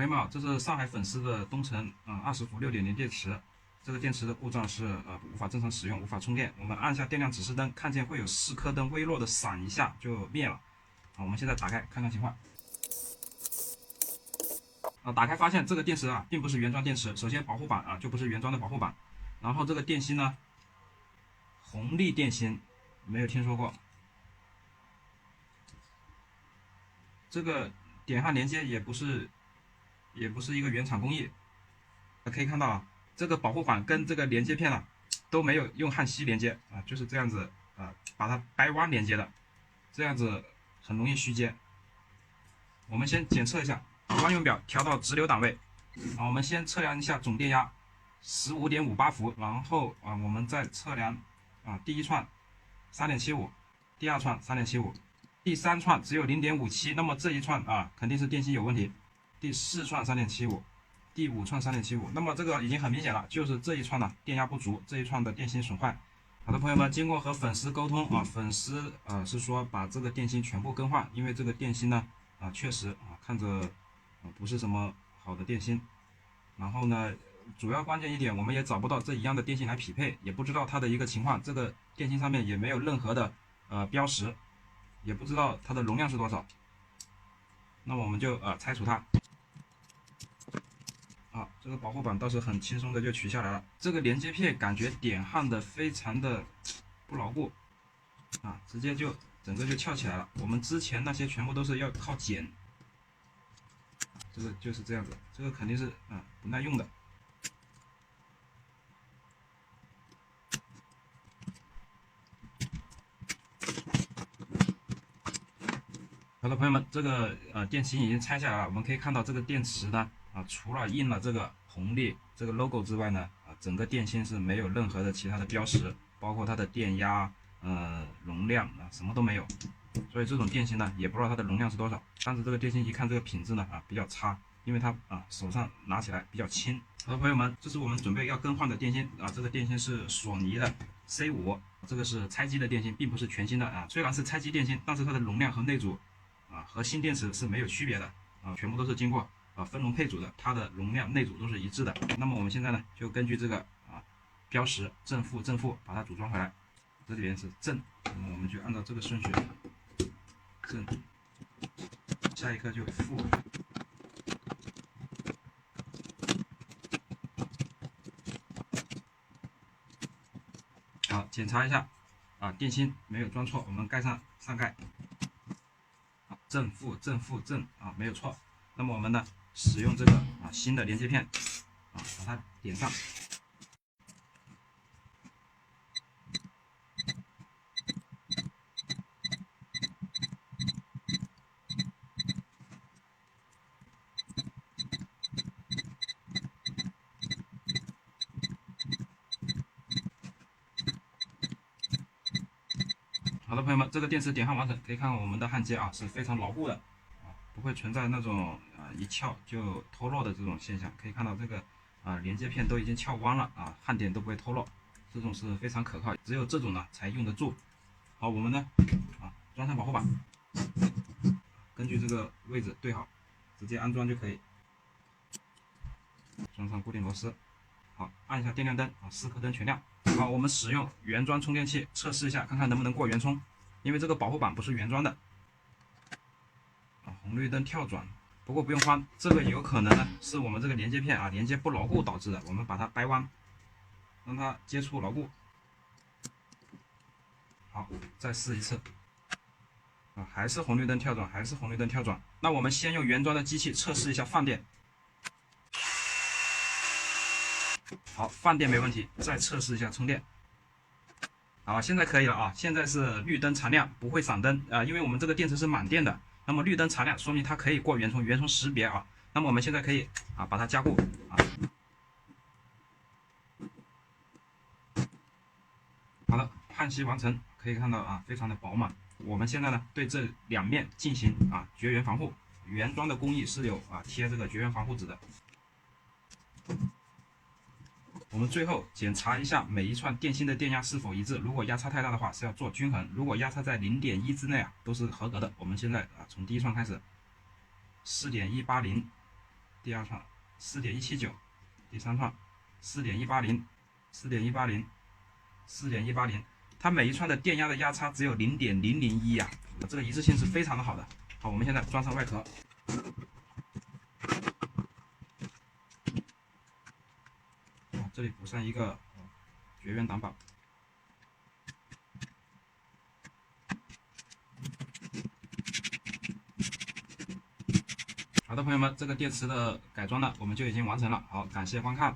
朋友们好，这是上海粉丝的东城20伏6.0电池，这个电池的故障是无法正常使用，无法充电。我们按下电量指示灯，看见会有4颗灯微弱的闪一下就灭了。我们现在打开看看情况。打开发现这个电池并不是原装电池，首先保护板就不是原装的保护板，然后这个电芯呢，红利电芯没有听说过，这个点焊连接也不是一个原厂工艺。可以看到这个保护板跟这个连接片都没有用焊锡连接就是这样子把它掰弯连接的，这样子很容易虚接。我们先检测一下，光用表调到直流档位，我们先测量一下总电压15.58伏，然后我们再测量第一串3.75，第二串3.75，第三串只有0.57，那么这一串肯定是电芯有问题。第4串3.75，第5串3.75，那么这个已经很明显了，就是这一串电压不足，这一串的电芯损坏。好的，朋友们，经过和粉丝沟通粉丝是说把这个电芯全部更换，因为这个电芯呢确实看着不是什么好的电芯。然后呢，主要关键一点，我们也找不到这一样的电芯来匹配，也不知道它的一个情况，这个电芯上面也没有任何的标识，也不知道它的容量是多少。那么我们就拆除它。这个保护板倒是很轻松的就取下来了。这个连接片感觉点焊的非常的不牢固直接就整个就翘起来了。我们之前那些全部都是要靠剪，这个就是这样子，这个肯定是不耐用的。好的，朋友们，这个电芯已经拆下来了。我们可以看到这个电池呢除了印了这个红利这个 logo 之外呢整个电芯是没有任何的其他的标识，包括它的电压容量什么都没有。所以这种电芯呢也不知道它的容量是多少。但是这个电芯一看这个品质呢比较差，因为它手上拿起来比较轻。好的，朋友们，这是我们准备要更换的电芯这个电芯是索尼的 C5，这个是拆机的电芯，并不是全新的虽然是拆机电芯，但是它的容量和内阻和新电池是没有区别的全部都是经过分容配组的，它的容量内阻都是一致的。那么我们现在呢就根据这个标识正负把它组装回来。这里边是正，那么我们就按照这个顺序正，下一颗就负。好，检查一下电芯没有装错，我们盖上盖。正负没有错。那么我们呢使用这个新的连接片把它点上。好的，朋友们，这个电池点焊完成，可以看看我们的焊接是非常牢固的不会存在那种一撬就脱落的这种现象。可以看到这个连接片都已经撬弯了焊点都不会脱落，这种是非常可靠，只有这种呢才用得住。好，我们呢装上保护板，根据这个位置对好，直接安装就可以。装上固定螺丝，好，按一下电量灯4颗灯全亮。好，我们使用原装充电器测试一下，看看能不能过原充，因为这个保护板不是原装的。红绿灯跳转，不过不用慌，这个有可能呢是我们这个连接片连接不牢固导致的，我们把它掰弯，让它接触牢固。好，再试一次还是红绿灯跳转，那我们先用原装的机器测试一下放电。好，放电没问题，再测试一下充电。好，现在可以了现在是绿灯常亮，不会闪灯因为我们这个电池是满电的，那么绿灯常亮说明它可以过原充识别那么我们现在可以把它加固好了，焊锡完成，可以看到非常的饱满。我们现在呢对这两面进行绝缘防护，原装的工艺是有贴这个绝缘防护纸的。我们最后检查一下每一串电芯的电压是否一致，如果压差太大的话是要做均衡，如果压差在0.1之内都是合格的。我们现在从第一串开始，4.180第二串4.179，第三串4.180，4.180，4.180，它每一串的电压的压差只有0.001呀，这个一致性是非常的好的。好，我们现在装上外壳。这里补上一个绝缘挡板。好的，朋友们，这个电池的改装呢，我们就已经完成了。好，感谢观看。